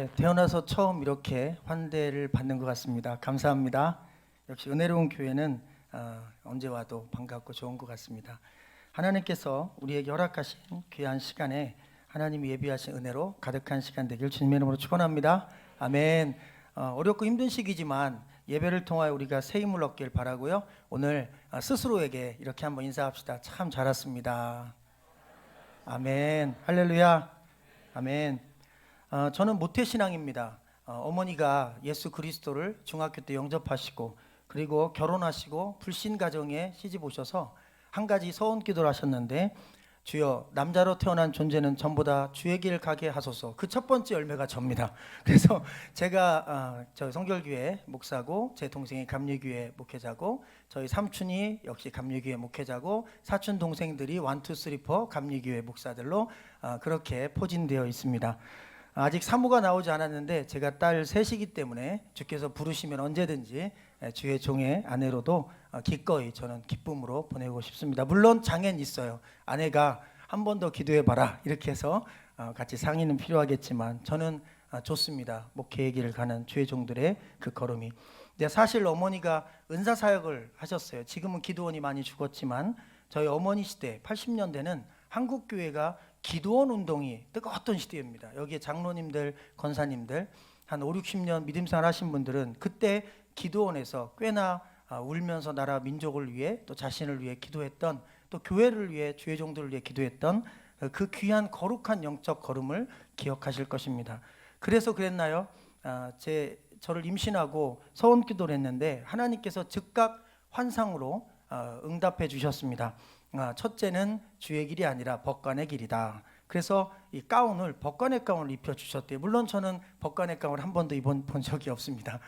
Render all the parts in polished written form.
네, 태어나서 처음 이렇게 환대를 받는 것 같습니다. 감사합니다. 역시 은혜로운 교회는 언제 와도 반갑고 좋은 것 같습니다. 하나님께서 우리에게 허락하신 귀한 시간에 하나님이 예비하신 은혜로 가득한 시간 되길 주님의 이름으로 축원합니다. 아멘. 어렵고 힘든 시기지만 예배를 통하여 우리가 새 힘을 얻길 바라고요. 오늘 스스로에게 이렇게 한번 인사합시다. 참 잘 왔습니다. 아멘. 할렐루야. 아멘. 저는 모태신앙입니다. 어머니가 예수 그리스도를 중학교 때 영접하시고 그리고 결혼하시고 불신 가정에 시집 오셔서 한 가지 서원 기도를 하셨는데, 주여 남자로 태어난 존재는 전보다 주의 길 가게 하소서. 그 첫 번째 열매가 접니다. 그래서 제가 저희 성결교회 목사고, 제 동생이 감리교회 목회자고, 저희 삼촌이 역시 감리교회 목회자고, 사촌 동생들이 1, 2, 3, 4 감리교회 목사들로 그렇게 포진되어 있습니다. 아직 사모가 나오지 않았는데 제가 딸 셋이기 때문에 주께서 부르시면 언제든지 주의 종의 아내로도 기꺼이 저는 기쁨으로 보내고 싶습니다. 물론 장애는 있어요. 아내가 한 번 더 기도해봐라 이렇게 해서 같이 상의는 필요하겠지만 저는 좋습니다. 목회의 길을 가는 주의 종들의 그 걸음이. 근데 사실 어머니가 은사사역을 하셨어요. 지금은 기도원이 많이 죽었지만 저희 어머니 시대 80년대는 한국교회가 기도원 운동이 뜨거웠던 시대입니다. 여기에 장로님들, 권사님들 한 5, 60년 믿음생활 하신 분들은 그때 기도원에서 꽤나 울면서 나라 민족을 위해 또 자신을 위해 기도했던, 또 교회를 위해 주의 종들을 위해 기도했던 그 귀한 거룩한 영적 걸음을 기억하실 것입니다. 그래서 그랬나요? 저를 임신하고 서원 기도를 했는데 하나님께서 즉각 환상으로 응답해 주셨습니다. 첫째는 주의 길이 아니라 법관의 길이다. 그래서 이 가운을, 법관의 가운을 입혀주셨대요. 물론 저는 법관의 가운을 한 번도 입어본 적이 없습니다.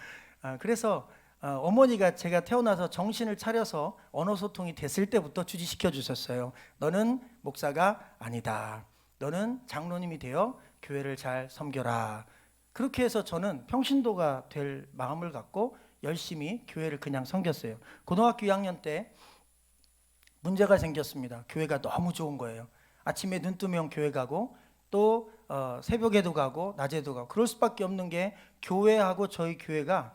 그래서 어머니가 제가 태어나서 정신을 차려서 언어 소통이 됐을 때부터 주지시켜 주셨어요. 너는 목사가 아니다. 너는 장로님이 되어 교회를 잘 섬겨라. 그렇게 해서 저는 평신도가 될 마음을 갖고 열심히 교회를 그냥 섬겼어요. 고등학교 2학년 때 문제가 생겼습니다. 교회가 너무 좋은 거예요. 아침에 눈 뜨면 교회 가고 또 새벽에도 가고 낮에도 가고, 그럴 수밖에 없는 게 교회하고 저희 교회가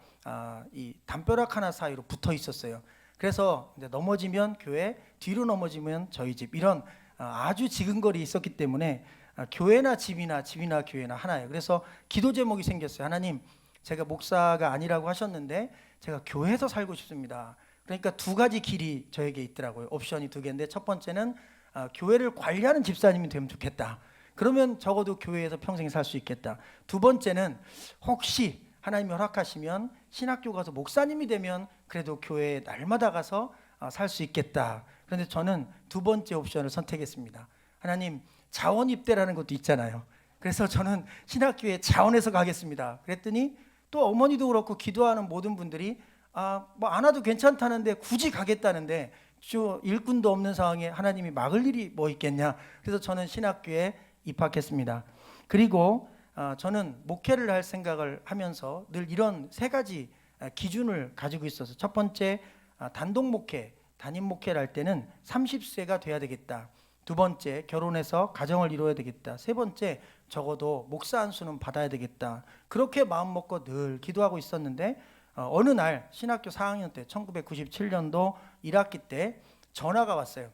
이 담벼락 하나 사이로 붙어 있었어요. 그래서 이제 넘어지면 교회, 뒤로 넘어지면 저희 집, 이런 아주 지근거리 있었기 때문에 교회나 집이나 교회나 하나예요. 그래서 기도 제목이 생겼어요. 하나님, 제가 목사가 아니라고 하셨는데 제가 교회에서 살고 싶습니다. 그러니까 두 가지 길이 저에게 있더라고요. 옵션이 두 개인데, 첫 번째는 교회를 관리하는 집사님이 되면 좋겠다. 그러면 적어도 교회에서 평생 살 수 있겠다. 두 번째는 혹시 하나님이 허락하시면 신학교 가서 목사님이 되면 그래도 교회에 날마다 가서 살 수 있겠다. 그런데 저는 두 번째 옵션을 선택했습니다. 하나님, 자원 입대라는 것도 있잖아요. 그래서 저는 신학교에 자원해서 가겠습니다. 그랬더니 또 어머니도 그렇고 기도하는 모든 분들이 뭐 안 와도 괜찮다는데 굳이 가겠다는데, 일꾼도 없는 상황에 하나님이 막을 일이 뭐 있겠냐. 그래서 저는 신학교에 입학했습니다. 그리고 저는 목회를 할 생각을 하면서 늘 이런 세 가지 기준을 가지고 있어서, 첫 번째, 단독 목회, 담임 목회를 할 때는 30세가 돼야 되겠다. 두 번째, 결혼해서 가정을 이루어야 되겠다. 세 번째, 적어도 목사 안수는 받아야 되겠다. 그렇게 마음 먹고 늘 기도하고 있었는데 어느 날 신학교 4학년 때 1997년도 1학기 때 전화가 왔어요.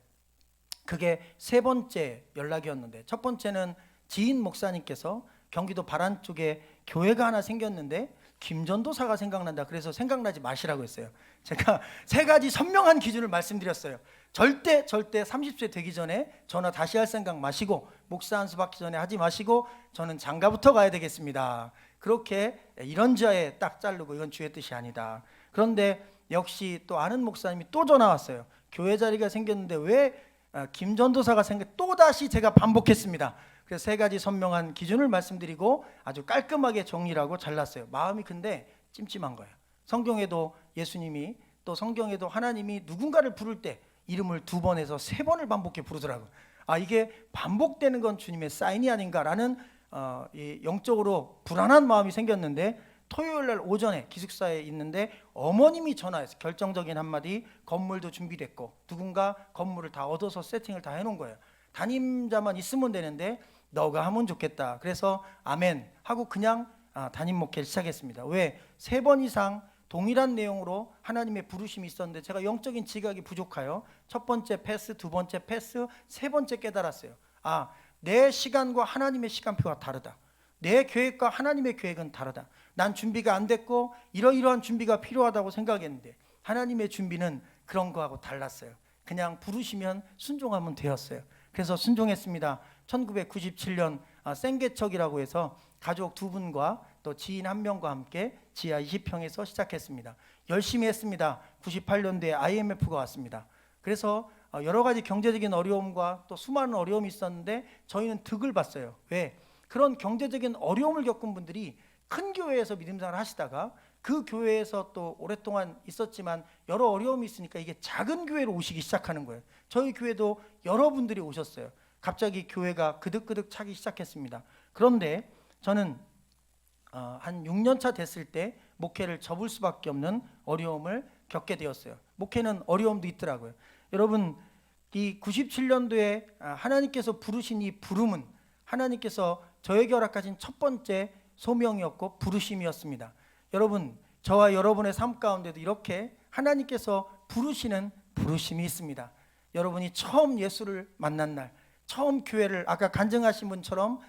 그게 세 번째 연락이었는데, 첫 번째는 지인 목사님께서 경기도 바란 쪽에 교회가 하나 생겼는데 김전도사가 생각난다. 그래서 생각나지 마시라고 했어요. 제가 세 가지 선명한 기준을 말씀드렸어요. 절대 30세 되기 전에 전화 다시 할 생각 마시고, 목사 안수 받기 전에 하지 마시고, 저는 장가부터 가야 되겠습니다. 그렇게 이런저에 딱 자르고, 이건 주의 뜻이 아니다. 그런데 역시 또 아는 목사님이 또 전화 왔어요. 교회 자리가 생겼는데 왜 김전도사가 또다시 제가 반복했습니다. 그래서 세 가지 선명한 기준을 말씀드리고 아주 깔끔하게 정리를 하고 잘랐어요. 마음이 근데 찜찜한 거예요. 성경에도 예수님이, 또 성경에도 하나님이 누군가를 부를 때 이름을 2번에서 3번을 반복해 부르더라고요. 이게 반복되는 건 주님의 사인이 아닌가라는 영적으로 불안한 마음이 생겼는데, 토요일 날 오전에 기숙사에 있는데 어머님이 전화해서 결정적인 한마디, 건물도 준비됐고 누군가 건물을 다 얻어서 세팅을 다 해놓은 거예요. 담임자만 있으면 되는데 너가 하면 좋겠다. 그래서 아멘 하고 그냥 담임 목회를 시작했습니다. 왜? 3번 이상 동일한 내용으로 하나님의 부르심이 있었는데 제가 영적인 지각이 부족하여 첫 번째 패스, 두 번째 패스, 세 번째 깨달았어요. 내 시간과 하나님의 시간표가 다르다. 내 계획과 하나님의 계획은 다르다. 난 준비가 안 됐고 이러이러한 준비가 필요하다고 생각했는데 하나님의 준비는 그런 거하고 달랐어요. 그냥 부르시면 순종하면 되었어요. 그래서 순종했습니다. 1997년 생개척이라고 해서 가족 2분과 또 지인 1명과 함께 지하 20평에서 시작했습니다. 열심히 했습니다. 98년도에 IMF가 왔습니다. 그래서 여러 가지 경제적인 어려움과 또 수많은 어려움이 있었는데 저희는 득을 봤어요. 왜? 그런 경제적인 어려움을 겪은 분들이 큰 교회에서 믿음생활을 하시다가 그 교회에서 또 오랫동안 있었지만 여러 어려움이 있으니까 이게 작은 교회로 오시기 시작하는 거예요. 저희 교회도 여러분들이 오셨어요. 갑자기 교회가 그득그득 차기 시작했습니다. 그런데 저는 한 6년 차 됐을 때 목회를 접을 수밖에 없는 어려움을 겪게 되었어요. 목회는 어려움도 있더라고요. 여러분, 이 97년도에 하나님께서 부르신 이 부름은 하나님께서 저에게 허락하신 첫 번째 소명이었고 부르심이었습니다. 여러분, 저와 여러분의 삶 가운데도 이렇게 하나님께서 부르시는 부르심이 있습니다. 여러분이 처음 예수를 만난 날, 처음 교회를 아까 간증하신 분처럼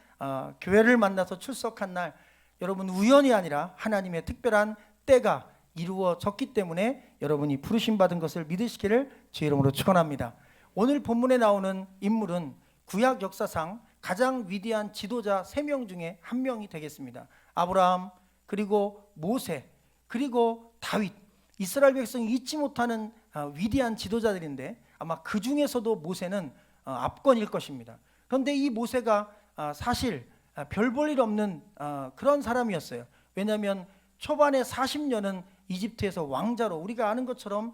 교회를 만나서 출석한 날, 여러분 우연이 아니라 하나님의 특별한 때가 이루어졌기 때문에 여러분이 부르심 받은 것을 믿으시기를 주의 이름으로 축원합니다. 오늘 본문에 나오는 인물은 구약 역사상 가장 위대한 지도자 3명 중에 1명이 되겠습니다. 아브라함, 그리고 모세, 그리고 다윗. 이스라엘 백성이 잊지 못하는 위대한 지도자들인데 아마 그 중에서도 모세는 압권일 것입니다. 그런데 이 모세가 사실 별 볼 일 없는 그런 사람이었어요. 왜냐하면 초반에 40년은 이집트에서 왕자로 우리가 아는 것처럼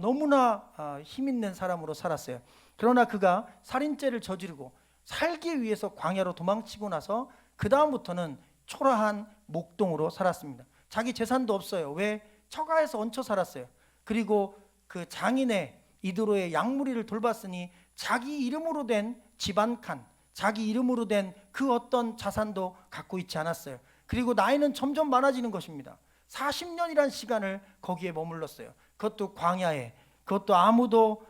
너무나 힘있는 사람으로 살았어요. 그러나 그가 살인죄를 저지르고 살기 위해서 광야로 도망치고 나서 그 다음부터는 초라한 목동으로 살았습니다. 자기 재산도 없어요. 왜? 처가에서 얹혀 살았어요. 그리고 그 장인의 이드로의 양무리를 돌봤으니 자기 이름으로 된 집안칸, 자기 이름으로 된 그 어떤 자산도 갖고 있지 않았어요. 그리고 나이는 점점 많아지는 것입니다. 40년이란 시간을 거기에 머물렀어요. 그것도 광야에, 그것도 아무도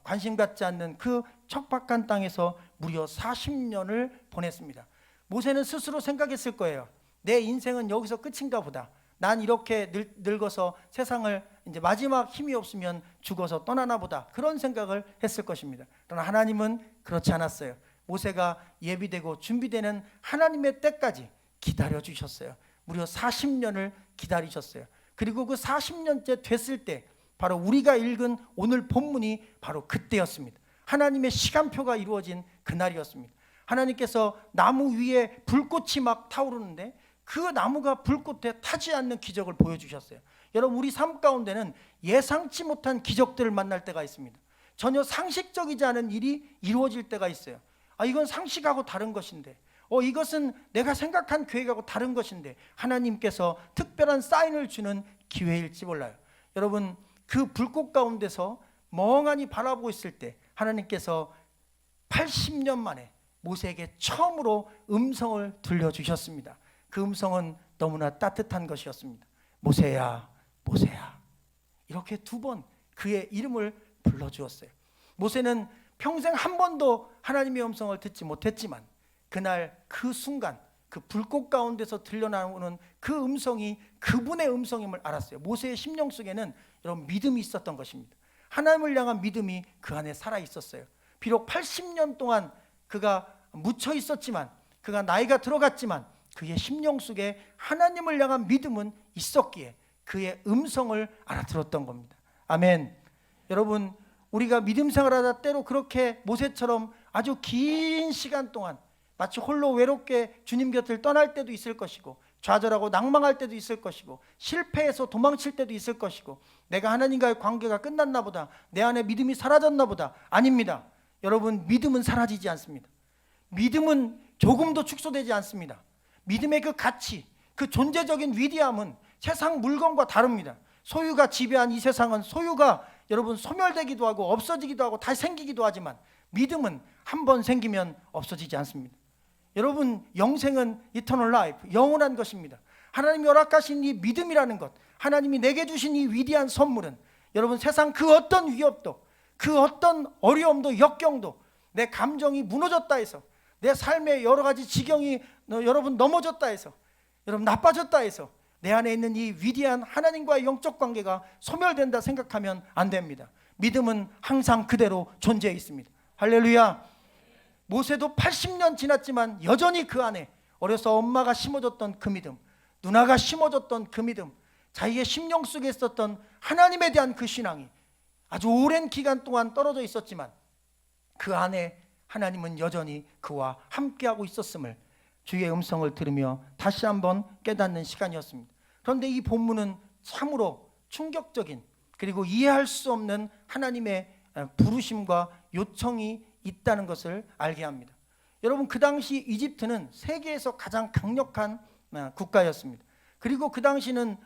관심 갖지 않는 그 척박한 땅에서 무려 40년을 보냈습니다. 모세는 스스로 생각했을 거예요. 내 인생은 여기서 끝인가 보다. 난 이렇게 늙어서 세상을 이제 마지막 힘이 없으면 죽어서 떠나나 보다. 그런 생각을 했을 것입니다. 그러나 하나님은 그렇지 않았어요. 모세가 예비되고 준비되는 하나님의 때까지 기다려 주셨어요. 무려 40년을 기다리셨어요. 그리고 그 40년째 됐을 때 바로 우리가 읽은 오늘 본문이 바로 그때였습니다. 하나님의 시간표가 이루어진 그날이었습니다. 하나님께서 나무 위에 불꽃이 막 타오르는데 그 나무가 불꽃에 타지 않는 기적을 보여주셨어요. 여러분, 우리 삶 가운데는 예상치 못한 기적들을 만날 때가 있습니다. 전혀 상식적이지 않은 일이 이루어질 때가 있어요. 이건 상식하고 다른 것인데, 이것은 내가 생각한 계획하고 다른 것인데 하나님께서 특별한 사인을 주는 기회일지 몰라요. 여러분, 그 불꽃 가운데서 멍하니 바라보고 있을 때 하나님께서 80년 만에 모세에게 처음으로 음성을 들려주셨습니다. 그 음성은 너무나 따뜻한 것이었습니다. 모세야, 모세야. 이렇게 2번 그의 이름을 불러주었어요. 모세는 평생 한 번도 하나님의 음성을 듣지 못했지만 그날 그 순간 그 불꽃 가운데서 들려나오는 그 음성이 그분의 음성임을 알았어요. 모세의 심령 속에는 여러분 믿음이 있었던 것입니다. 하나님을 향한 믿음이 그 안에 살아 있었어요. 비록 80년 동안 그가 묻혀 있었지만, 그가 나이가 들어갔지만 그의 심령 속에 하나님을 향한 믿음은 있었기에 그의 음성을 알아들었던 겁니다. 아멘. 여러분, 우리가 믿음 생활하다 때로 그렇게 모세처럼 아주 긴 시간 동안 마치 홀로 외롭게 주님 곁을 떠날 때도 있을 것이고, 좌절하고 낭망할 때도 있을 것이고, 실패해서 도망칠 때도 있을 것이고, 내가 하나님과의 관계가 끝났나 보다, 내 안에 믿음이 사라졌나 보다. 아닙니다. 여러분, 믿음은 사라지지 않습니다. 믿음은 조금도 축소되지 않습니다. 믿음의 그 가치, 그 존재적인 위대함은 세상 물건과 다릅니다. 소유가 지배한 이 세상은 소유가 여러분 소멸되기도 하고 없어지기도 하고 다시 생기기도 하지만 믿음은 한 번 생기면 없어지지 않습니다. 여러분, 영생은 eternal life, 영원한 것입니다. 하나님이 허락하신 이 믿음이라는 것, 하나님이 내게 주신 이 위대한 선물은 여러분 세상 그 어떤 위협도, 그 어떤 어려움도, 역경도, 내 감정이 무너졌다 해서, 내 삶의 여러 가지 지경이 여러분 넘어졌다 해서, 여러분 나빠졌다 해서 내 안에 있는 이 위대한 하나님과의 영적 관계가 소멸된다 생각하면 안 됩니다. 믿음은 항상 그대로 존재해 있습니다. 할렐루야. 모세도 80년 지났지만 여전히 그 안에 어려서 엄마가 심어줬던 그 믿음, 누나가 심어줬던 그 믿음, 자기의 심령 속에 있었던 하나님에 대한 그 신앙이 아주 오랜 기간 동안 떨어져 있었지만 그 안에 하나님은 여전히 그와 함께하고 있었음을 주의 음성을 들으며 다시 한번 깨닫는 시간이었습니다. 그런데 이 본문은 참으로 충격적인, 그리고 이해할 수 없는 하나님의 부르심과 요청이 있다는 것을 알게 합니다. 여러분, 그 당시 이집트는 세계에서 가장 강력한 국가였습니다. 그리고 그 당시는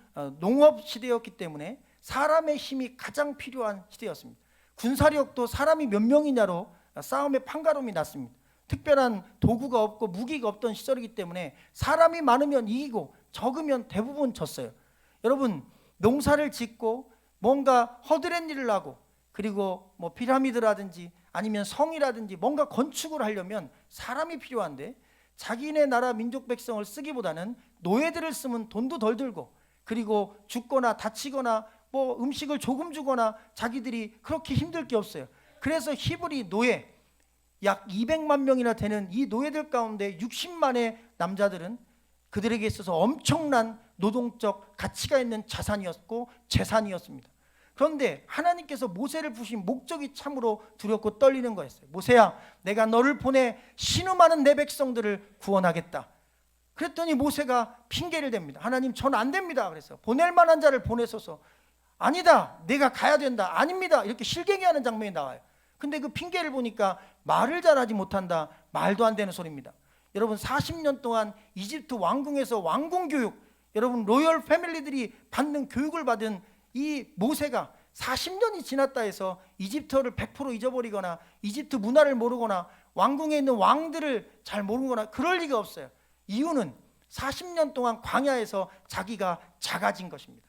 농업 시대였기 때문에 사람의 힘이 가장 필요한 시대였습니다. 군사력도 사람이 몇 명이냐로 싸움의 판가름이 났습니다. 특별한 도구가 없고 무기가 없던 시절이기 때문에 사람이 많으면 이기고 적으면 대부분 졌어요. 여러분, 농사를 짓고 뭔가 허드렛 일을 하고, 그리고 뭐 피라미드라든지 아니면 성이라든지 뭔가 건축을 하려면 사람이 필요한데, 자기네 나라 민족 백성을 쓰기보다는 노예들을 쓰면 돈도 덜 들고, 그리고 죽거나 다치거나 뭐 음식을 조금 주거나 자기들이 그렇게 힘들 게 없어요. 그래서 히브리 노예 약 200만 명이나 되는 이 노예들 가운데 60만의 남자들은 그들에게 있어서 엄청난 노동적 가치가 있는 자산이었고 재산이었습니다. 그런데 하나님께서 모세를 부르신 목적이 참으로 두렵고 떨리는 거였어요. 모세야, 내가 너를 보내 신음하는 내 백성들을 구원하겠다. 그랬더니 모세가 핑계를 댑니다. 하나님, 저는 안 됩니다. 그래서 보낼 만한 자를 보내소서. 아니다, 내가 가야 된다. 아닙니다. 이렇게 실갱이하는 장면이 나와요. 근데 그 핑계를 보니까 말을 잘하지 못한다, 말도 안 되는 소리입니다. 여러분, 40년 동안 이집트 왕궁에서 왕궁 교육, 여러분 로열 패밀리들이 받는 교육을 받은 이 모세가 40년이 지났다 해서 이집트어를 100% 잊어버리거나 이집트 문화를 모르거나 왕궁에 있는 왕들을 잘 모르거나 그럴 리가 없어요. 이유는 40년 동안 광야에서 자기가 작아진 것입니다.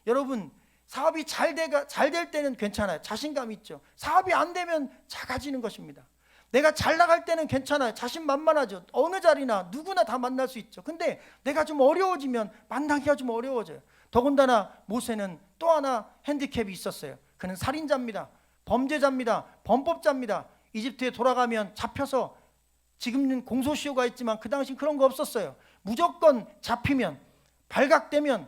여러분, 사업이 잘 될 때는 괜찮아요. 자신감 있죠. 사업이 안 되면 작아지는 것입니다. 내가 잘 나갈 때는 괜찮아요. 자신만만하죠. 어느 자리나 누구나 다 만날 수 있죠. 근데 내가 좀 어려워지면 만나기가 좀 어려워져요. 더군다나 모세는 또 하나 핸디캡이 있었어요. 그는 살인자입니다. 범죄자입니다. 범법자입니다. 이집트에 돌아가면 잡혀서, 지금은 공소시효가 있지만 그 당시 그런 거 없었어요. 무조건 잡히면, 발각되면,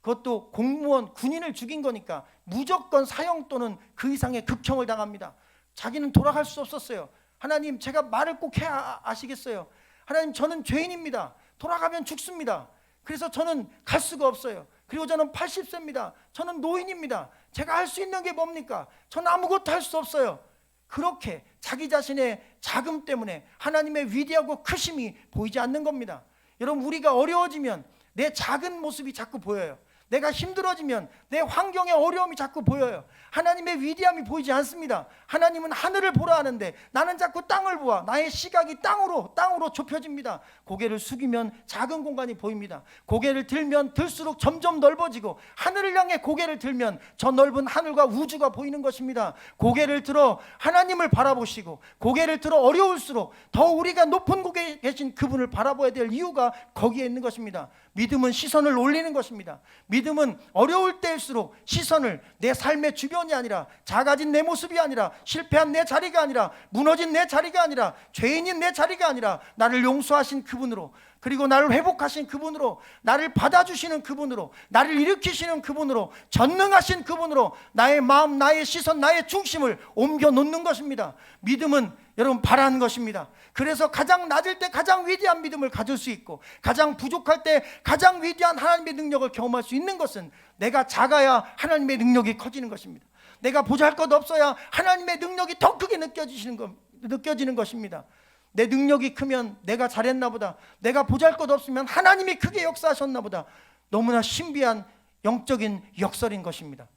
그것도 공무원, 군인을 죽인 거니까 무조건 사형 또는 그 이상의 극형을 당합니다. 자기는 돌아갈 수 없었어요. 하나님, 제가 말을 꼭 해야 아시겠어요? 하나님, 저는 죄인입니다. 돌아가면 죽습니다. 그래서 저는 갈 수가 없어요. 그리고 저는 80세입니다. 저는 노인입니다. 제가 할 수 있는 게 뭡니까? 저는 아무것도 할 수 없어요. 그렇게 자기 자신의 자금 때문에 하나님의 위대하고 크심이 보이지 않는 겁니다. 여러분, 우리가 어려워지면 내 작은 모습이 자꾸 보여요. 내가 힘들어지면 내 환경의 어려움이 자꾸 보여요. 하나님의 위대함이 보이지 않습니다. 하나님은 하늘을 보라 하는데 나는 자꾸 땅을 보아 나의 시각이 땅으로 좁혀집니다. 고개를 숙이면 작은 공간이 보입니다. 고개를 들면 들수록 점점 넓어지고, 하늘을 향해 고개를 들면 저 넓은 하늘과 우주가 보이는 것입니다. 고개를 들어 하나님을 바라보시고, 고개를 들어 어려울수록 더 우리가 높은 곳에 계신 그분을 바라봐야 될 이유가 거기에 있는 것입니다. 믿음은 시선을 올리는 것입니다. 믿음은 어려울 때일수록 시선을 내 삶의 주변이 아니라, 작아진 내 모습이 아니라, 실패한 내 자리가 아니라, 무너진 내 자리가 아니라, 죄인인 내 자리가 아니라, 나를 용서하신 그분으로, 그리고 나를 회복하신 그분으로, 나를 받아주시는 그분으로, 나를 일으키시는 그분으로, 전능하신 그분으로 나의 마음, 나의 시선, 나의 중심을 옮겨 놓는 것입니다. 믿음은 여러분 바라는 것입니다. 그래서 가장 낮을 때 가장 위대한 믿음을 가질 수 있고, 가장 부족할 때 가장 위대한 하나님의 능력을 경험할 수 있는 것은 내가 작아야 하나님의 능력이 커지는 것입니다. 내가 보잘것 없어야 하나님의 능력이 더 크게 느껴지는 것입니다. 내 능력이 크면 내가 잘했나 보다, 내가 보잘것 없으면 하나님이 크게 역사하셨나 보다, 너무나 신비한 영적인 역설인 것입니다.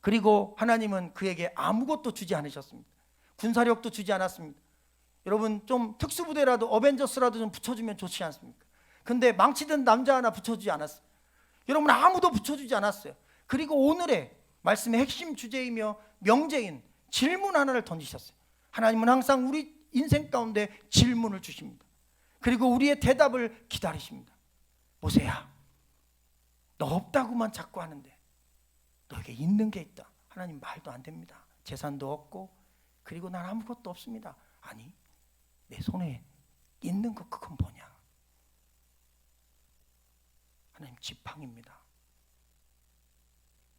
그리고 하나님은 그에게 아무것도 주지 않으셨습니다. 군사력도 주지 않았습니다. 여러분, 좀 특수부대라도, 어벤져스라도 좀 붙여주면 좋지 않습니까? 근데 망치던 남자 하나 붙여주지 않았어요. 여러분, 아무도 붙여주지 않았어요. 그리고 오늘의 말씀의 핵심 주제이며 명제인 질문 하나를 던지셨어요. 하나님은 항상 우리 인생 가운데 질문을 주십니다. 그리고 우리의 대답을 기다리십니다. 모세야, 너 없다고만 자꾸 하는데 너에게 있는 게 있다. 하나님, 말도 안 됩니다. 재산도 없고 그리고 난 아무것도 없습니다. 아니, 내 손에 있는 거 그건 뭐냐? 하나님, 지팡이입니다.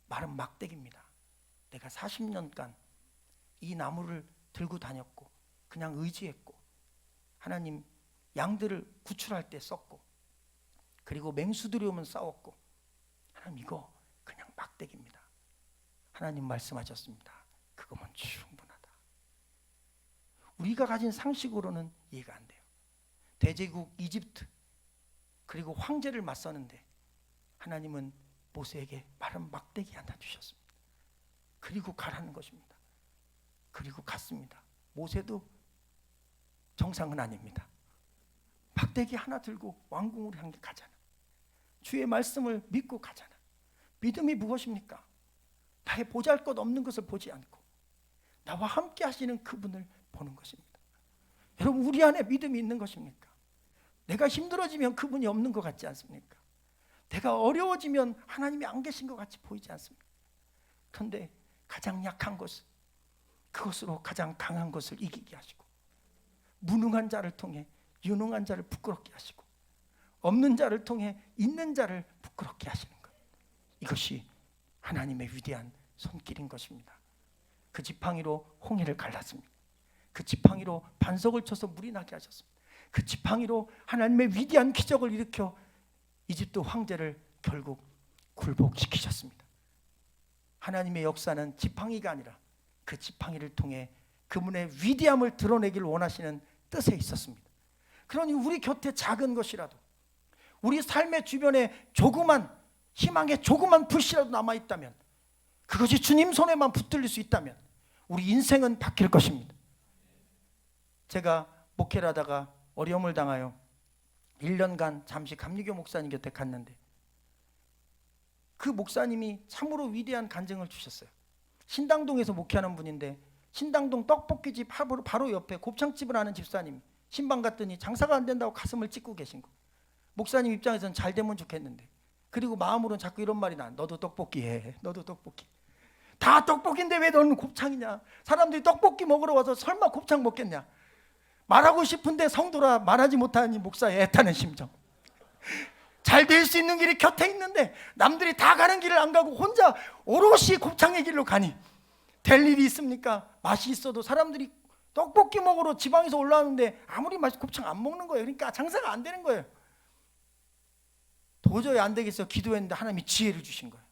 마른 막대기입니다. 내가 40년간 이 나무를 들고 다녔고 그냥 의지했고, 하나님, 양들을 구출할 때 썼고, 그리고 맹수들이 오면 싸웠고, 하나님, 이거 그냥 막대기입니다. 하나님 말씀하셨습니다. 그거면 충분하다. 우리가 가진 상식으로는 이해가 안 돼요. 대제국 이집트 그리고 황제를 맞서는데 하나님은 모세에게 마른 막대기 하나 주셨습니다. 그리고 가라는 것입니다. 그리고 갔습니다. 모세도 정상은 아닙니다. 막대기 하나 들고 왕궁으로 향해 가잖아. 주의 말씀을 믿고 가잖아. 믿음이 무엇입니까? 나의 보잘것없는 것을 보지 않고 나와 함께 하시는 그분을 보는 것입니다. 여러분, 우리 안에 믿음이 있는 것입니까? 내가 힘들어지면 그분이 없는 것 같지 않습니까? 내가 어려워지면 하나님이 안 계신 것 같이 보이지 않습니까? 그런데 가장 약한 것을, 그것으로 가장 강한 것을 이기게 하시고, 무능한 자를 통해 유능한 자를 부끄럽게 하시고, 없는 자를 통해 있는 자를 부끄럽게 하시는 것, 이것이 하나님의 위대한 손길인 것입니다. 그 지팡이로 홍해를 갈랐습니다. 그 지팡이로 반석을 쳐서 물이 나게 하셨습니다. 그 지팡이로 하나님의 위대한 기적을 일으켜 이집트 황제를 결국 굴복시키셨습니다. 하나님의 역사는 지팡이가 아니라 그 지팡이를 통해 그분의 위대함을 드러내기를 원하시는 뜻에 있었습니다. 그러니 우리 곁에 작은 것이라도, 우리 삶의 주변에 조그만 희망의 조그만 불씨라도 남아있다면, 그것이 주님 손에만 붙들릴 수 있다면 우리 인생은 바뀔 것입니다. 제가 목회를 하다가 어려움을 당하여 1년간 잠시 감리교 목사님 곁에 갔는데, 그 목사님이 참으로 위대한 간증을 주셨어요. 신당동에서 목회하는 분인데, 신당동 떡볶이집 바로 옆에 곱창집을 하는 집사님, 신방 갔더니 장사가 안 된다고 가슴을 찢고 계신 거. 목사님 입장에서는 잘 되면 좋겠는데, 그리고 마음으로는 자꾸 이런 말이 나. 너도 떡볶이 해. 너도 떡볶이. 다 떡볶이인데 왜 너는 곱창이냐? 사람들이 떡볶이 먹으러 와서 설마 곱창 먹겠냐? 말하고 싶은데 성도라 말하지 못하니 목사의 애타는 심정. 잘 될 수 있는 길이 곁에 있는데 남들이 다 가는 길을 안 가고 혼자 오롯이 곱창의 길로 가니 될 일이 있습니까? 맛이 있어도 사람들이 떡볶이 먹으러 지방에서 올라오는데 아무리 맛이 곱창 안 먹는 거예요. 그러니까 장사가 안 되는 거예요. 도저히 안 되겠어 기도했는데 하나님이 지혜를 주신 거예요.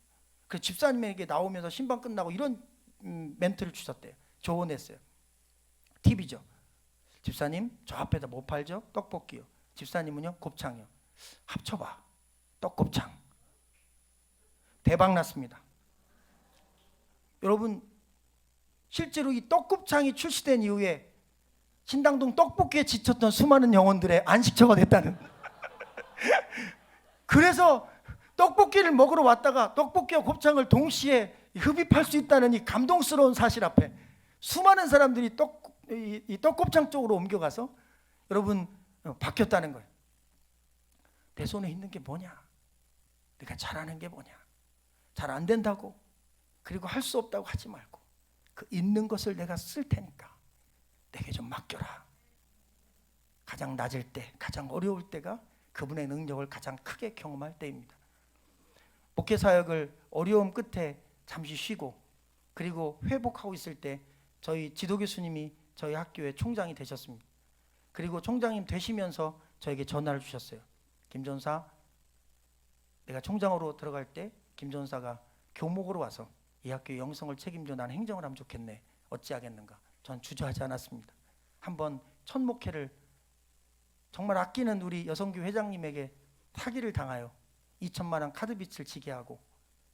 그 집사님에게 나오면서 신방 끝나고 이런 멘트를 주셨대요. 조언했어요. 팁이죠. 집사님, 저 앞에다 뭐 팔죠? 떡볶이요. 집사님은요? 곱창이요. 합쳐봐. 떡곱창. 대박 났습니다. 여러분, 실제로 이 떡곱창이 출시된 이후에 신당동 떡볶이에 지쳤던 수많은 영혼들의 안식처가 됐다는. 그래서 떡볶이를 먹으러 왔다가 떡볶이와 곱창을 동시에 흡입할 수 있다는 이 감동스러운 사실 앞에 수많은 사람들이 이 떡곱창 쪽으로 옮겨가서 여러분 바뀌었다는 거예요. 내 손에 있는 게 뭐냐? 내가 잘하는 게 뭐냐? 잘 안 된다고 그리고 할 수 없다고 하지 말고 그 있는 것을 내가 쓸 테니까 내게 좀 맡겨라. 가장 낮을 때, 가장 어려울 때가 그분의 능력을 가장 크게 경험할 때입니다. 목회 사역을 어려움 끝에 잠시 쉬고 그리고 회복하고 있을 때 저희 지도 교수님이 저희 학교의 총장이 되셨습니다. 그리고 총장님 되시면서 저에게 전화를 주셨어요. 김 전사, 내가 총장으로 들어갈 때 김 전사가 교목으로 와서 이 학교의 영성을 책임져 나는 행정을 하면 좋겠네. 어찌하겠는가. 전 주저하지 않았습니다. 한번 첫 목회를 정말 아끼는 우리 여성교 회장님에게 사기를 당하여 2천만 원 카드빚을 지게 하고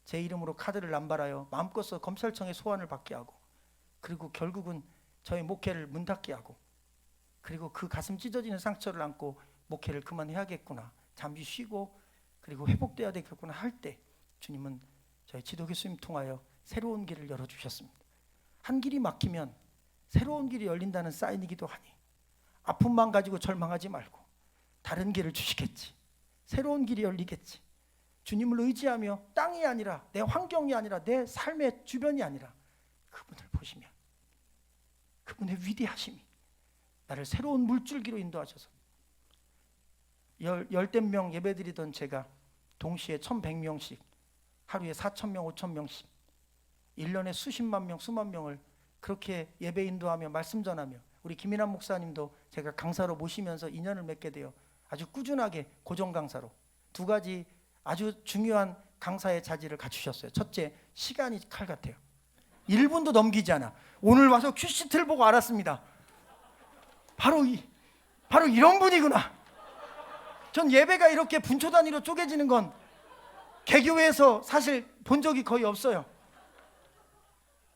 제 이름으로 카드를 남발하여 마음껏 써 검찰청에 소환을 받게 하고 그리고 결국은 저의 목회를 문 닫게 하고 그리고 그 가슴 찢어지는 상처를 안고 목회를 그만해야겠구나 잠시 쉬고 그리고 회복돼야 되겠구나 할 때 주님은 저희 지도 교수님 통하여 새로운 길을 열어주셨습니다. 한 길이 막히면 새로운 길이 열린다는 사인이기도 하니 아픔만 가지고 절망하지 말고 다른 길을 주시겠지. 새로운 길이 열리겠지. 주님을 의지하며 땅이 아니라 내 환경이 아니라 내 삶의 주변이 아니라 그분을 보시면 그분의 위대하심이 나를 새로운 물줄기로 인도하셔서 열댓 명 예배드리던 제가 동시에 1100명씩 하루에 4000명 5000명씩 1년에 수십만 명 수만 명을 그렇게 예배 인도하며 말씀 전하며 우리 김인환 목사님도 제가 강사로 모시면서 인연을 맺게 되어 아주 꾸준하게 고정 강사로 두 가지 아주 중요한 강사의 자질을 갖추셨어요. 첫째, 시간이 칼 같아요. 1분도 넘기지 않아. 오늘 와서 큐시트를 보고 알았습니다. 바로 이런 분이구나. 전 예배가 이렇게 분초 단위로 쪼개지는 건 개교회에서 사실 본 적이 거의 없어요.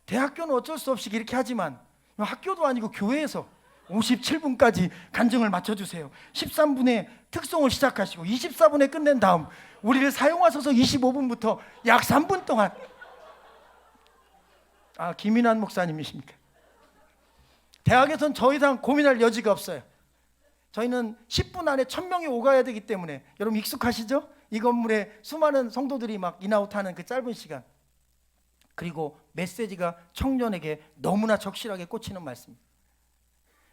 대학교는 어쩔 수 없이 이렇게 하지만 학교도 아니고 교회에서 57분까지 간증을 맞춰주세요. 13분에 특송을 시작하시고 24분에 끝낸 다음 우리를 사용하셔서 25분부터 약 3분 동안 김인환 목사님이십니까? 대학에선 더 이상 고민할 여지가 없어요. 저희는 10분 안에 1000명이 오가야 되기 때문에 여러분 익숙하시죠? 이 건물에 수많은 성도들이 막 인아웃하는 그 짧은 시간. 그리고 메시지가 청년에게 너무나 적실하게 꽂히는 말씀.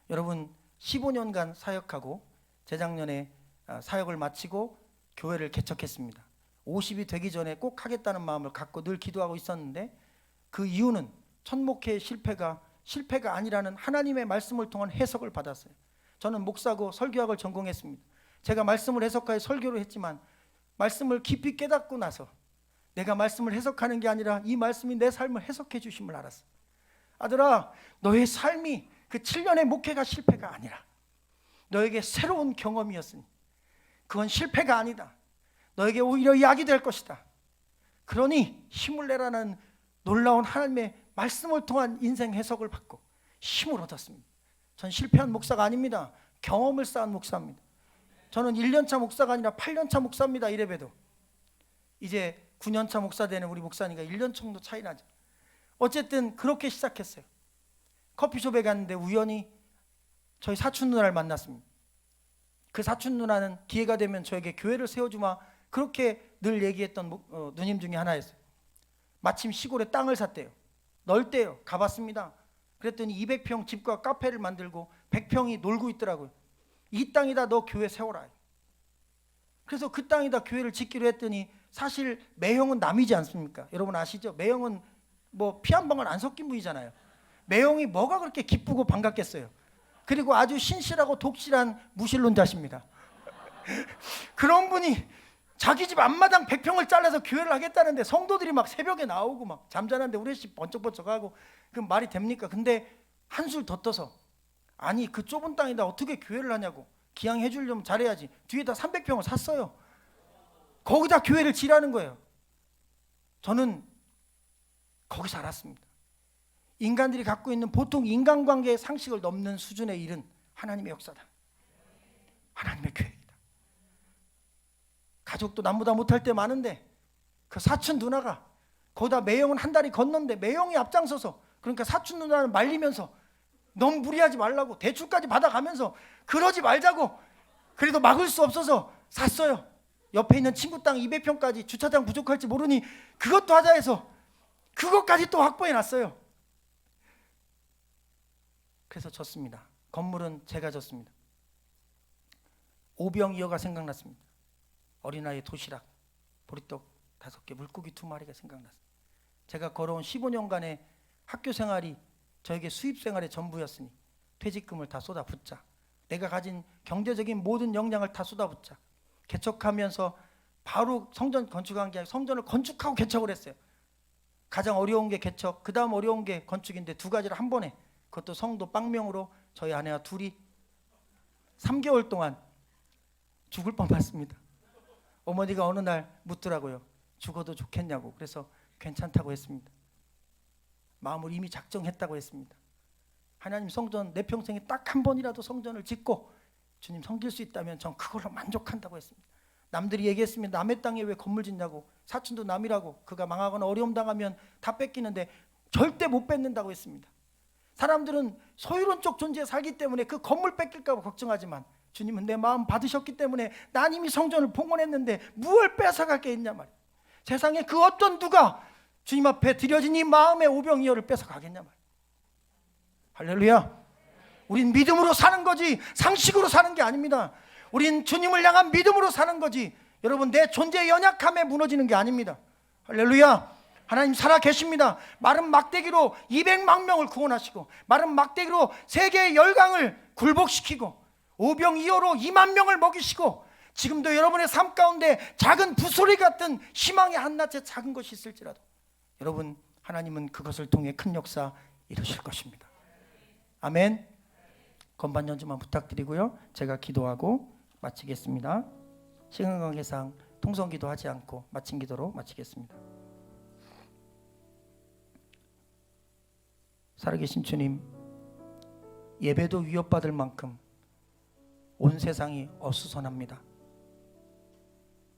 여러분 15년간 사역하고 재작년에 사역을 마치고 교회를 개척했습니다. 50이 되기 전에 꼭 하겠다는 마음을 갖고 늘 기도하고 있었는데 그 이유는 첫 목회의 실패가 아니라는 하나님의 말씀을 통한 해석을 받았어요. 저는 목사고 설교학을 전공했습니다. 제가 말씀을 해석하여 설교를 했지만 말씀을 깊이 깨닫고 나서 내가 말씀을 해석하는 게 아니라 이 말씀이 내 삶을 해석해 주심을 알았어. 아들아, 너의 삶이 그 7년의 목회가 실패가 아니라 너에게 새로운 경험이었으니 그건 실패가 아니다. 너에게 오히려 약이 될 것이다. 그러니 힘을 내라는 놀라운 하나님의 말씀을 통한 인생 해석을 받고 힘을 얻었습니다. 전 실패한 목사가 아닙니다. 경험을 쌓은 목사입니다. 저는 1년차 목사가 아니라 8년차 목사입니다. 이래봬도 이제 9년차 목사 되는 우리 목사니까 1년 정도 차이 나죠. 어쨌든 그렇게 시작했어요. 커피숍에 갔는데 우연히 저희 사촌 누나를 만났습니다. 그 사촌 누나는 기회가 되면 저에게 교회를 세워주마 그렇게 늘 얘기했던 누님 중에 하나였어요. 마침 시골에 땅을 샀대요. 넓대요. 가봤습니다. 그랬더니 200평 집과 카페를 만들고 100평이 놀고 있더라고요. 이 땅이다 너 교회 세워라. 그래서 그 땅에다 교회를 짓기로 했더니 사실 매형은 남이지 않습니까? 여러분 아시죠? 매형은 뭐 피 한 방울 안 섞인 분이잖아요. 매형이 뭐가 그렇게 기쁘고 반갑겠어요. 그리고 아주 신실하고 독실한 무신론자십니다. 그런 분이 자기 집 앞마당 100평을 잘라서 교회를 하겠다는데 성도들이 막 새벽에 나오고 막 잠자는데 우리 집 번쩍번쩍하고 그럼 말이 됩니까? 근데 한술 더 떠서 아니 그 좁은 땅에다 어떻게 교회를 하냐고 기양해 주려면 잘해야지. 뒤에다 300평을 샀어요. 거기다 교회를 지라는 거예요. 저는 거기서 알았습니다. 인간들이 갖고 있는 보통 인간관계의 상식을 넘는 수준의 일은 하나님의 역사다. 하나님의 계획이다. 가족도 남보다 못할 때 많은데 그 사촌 누나가 거기다 매형은 한 달이 건넌데 매형이 앞장서서 그러니까 사촌 누나를 말리면서 너무 무리하지 말라고 대출까지 받아가면서 그러지 말자고 그래도 막을 수 없어서 샀어요. 옆에 있는 친구 땅 200평까지 주차장 부족할지 모르니 그것도 하자 해서 그것까지 또 확보해 놨어요. 그래서 졌습니다. 건물은 제가 졌습니다. 오병이어가 생각났습니다. 어린아이 도시락, 보리떡 5개, 물고기 2마리가 생각났습니다. 제가 걸어온 15년간의 학교 생활이 저에게 수입 생활의 전부였으니 퇴직금을 다 쏟아붓자. 내가 가진 경제적인 모든 역량을 다 쏟아붓자. 개척하면서 바로 성전 건축한 게 아니라 성전을 건축하고 개척을 했어요. 가장 어려운 게 개척, 그 다음 어려운 게 건축인데 두 가지를 한 번에 그것도 성도 빵명으로 저희 아내와 둘이 3개월 동안 죽을 뻔했습니다. 어머니가 어느 날 묻더라고요. 죽어도 좋겠냐고. 그래서 괜찮다고 했습니다. 마음을 이미 작정했다고 했습니다. 하나님 성전 내 평생에 딱 한 번이라도 성전을 짓고 주님 섬길 수 있다면 전 그걸로 만족한다고 했습니다. 남들이 얘기했습니다. 남의 땅에 왜 건물 짓냐고. 사촌도 남이라고. 그가 망하거나 어려움 당하면 다 뺏기는데 절대 못 뺏는다고 했습니다. 사람들은 소유론적 존재에 살기 때문에 그 건물 뺏길까 봐 걱정하지만 주님은 내 마음 받으셨기 때문에 난 이미 성전을 봉헌했는데 무엇을 뺏어갈 게 있냐 말이에요. 세상에 그 어떤 누가 주님 앞에 드려진 이 마음의 오병이어를 뺏어가겠냐 말이에요. 할렐루야. 우린 믿음으로 사는 거지 상식으로 사는 게 아닙니다. 우린 주님을 향한 믿음으로 사는 거지 여러분 내 존재의 연약함에 무너지는 게 아닙니다. 할렐루야. 하나님 살아 계십니다. 마른 막대기로 200만 명을 구원하시고 마른 막대기로 세계의 열강을 굴복시키고 오병이어로 2만 명을 먹이시고 지금도 여러분의 삶 가운데 작은 부소리 같은 희망의 한낱의 작은 것이 있을지라도 여러분 하나님은 그것을 통해 큰 역사 이루실 것입니다. 아멘. 건반 연주만 부탁드리고요. 제가 기도하고 마치겠습니다. 시간 관계상 통성기도 하지 않고 마친 기도로 마치겠습니다. 살아계신 주님, 예배도 위협받을 만큼 온 세상이 어수선합니다.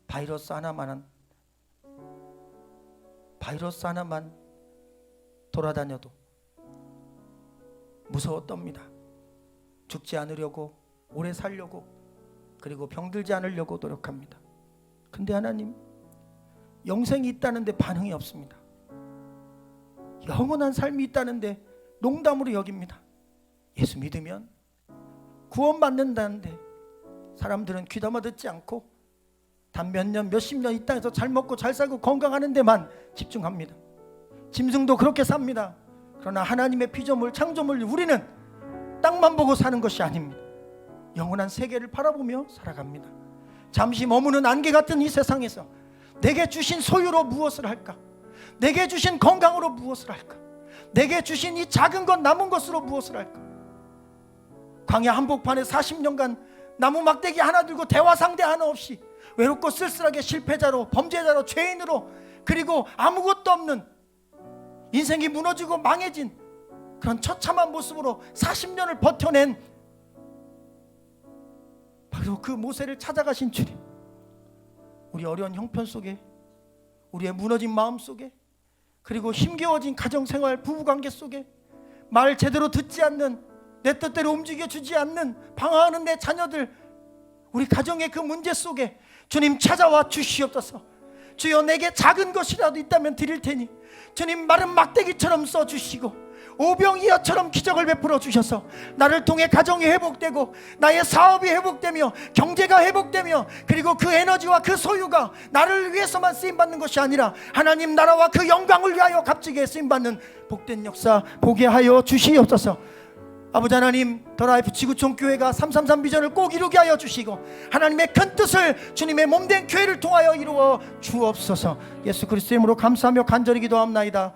바이러스 하나만 돌아다녀도 무서워 떱니다. 죽지 않으려고, 오래 살려고, 그리고 병들지 않으려고 노력합니다. 근데 하나님, 영생이 있다는데 반응이 없습니다. 영원한 삶이 있다는데 농담으로 여깁니다. 예수 믿으면 구원받는다는데 사람들은 귀담아 듣지 않고 단 몇 년, 몇십 년 이 땅에서 잘 먹고 잘 살고 건강하는 데만 집중합니다. 짐승도 그렇게 삽니다. 그러나 하나님의 피조물, 창조물 우리는 땅만 보고 사는 것이 아닙니다. 영원한 세계를 바라보며 살아갑니다. 잠시 머무는 안개 같은 이 세상에서 내게 주신 소유로 무엇을 할까? 내게 주신 건강으로 무엇을 할까? 내게 주신 이 작은 것 남은 것으로 무엇을 할까? 광야 한복판에 40년간 나무 막대기 하나 들고 대화 상대 하나 없이 외롭고 쓸쓸하게 실패자로, 범죄자로, 죄인으로, 그리고 아무것도 없는 인생이 무너지고 망해진 그런 처참한 모습으로 40년을 버텨낸 바로 그 모세를 찾아가신 주님, 우리 어려운 형편 속에, 우리의 무너진 마음 속에, 그리고 힘겨워진 가정생활, 부부관계 속에 말 제대로 듣지 않는, 내 뜻대로 움직여주지 않는 방황하는 내 자녀들, 우리 가정의 그 문제 속에 주님 찾아와 주시옵소서. 주여, 내게 작은 것이라도 있다면 드릴 테니 주님 마른 막대기처럼 써주시고 오병이어처럼 기적을 베풀어 주셔서 나를 통해 가정이 회복되고 나의 사업이 회복되며 경제가 회복되며, 그리고 그 에너지와 그 소유가 나를 위해서만 쓰임받는 것이 아니라 하나님 나라와 그 영광을 위하여 값지게 쓰임받는 복된 역사 보게 하여 주시옵소서. 아버지 하나님, 더라이프 지구촌 교회가 333 비전을 꼭 이루게 하여 주시고 하나님의 큰 뜻을 주님의 몸된 교회를 통하여 이루어 주옵소서. 예수 그리스도의 이름으로 감사하며 간절히 기도합나이다.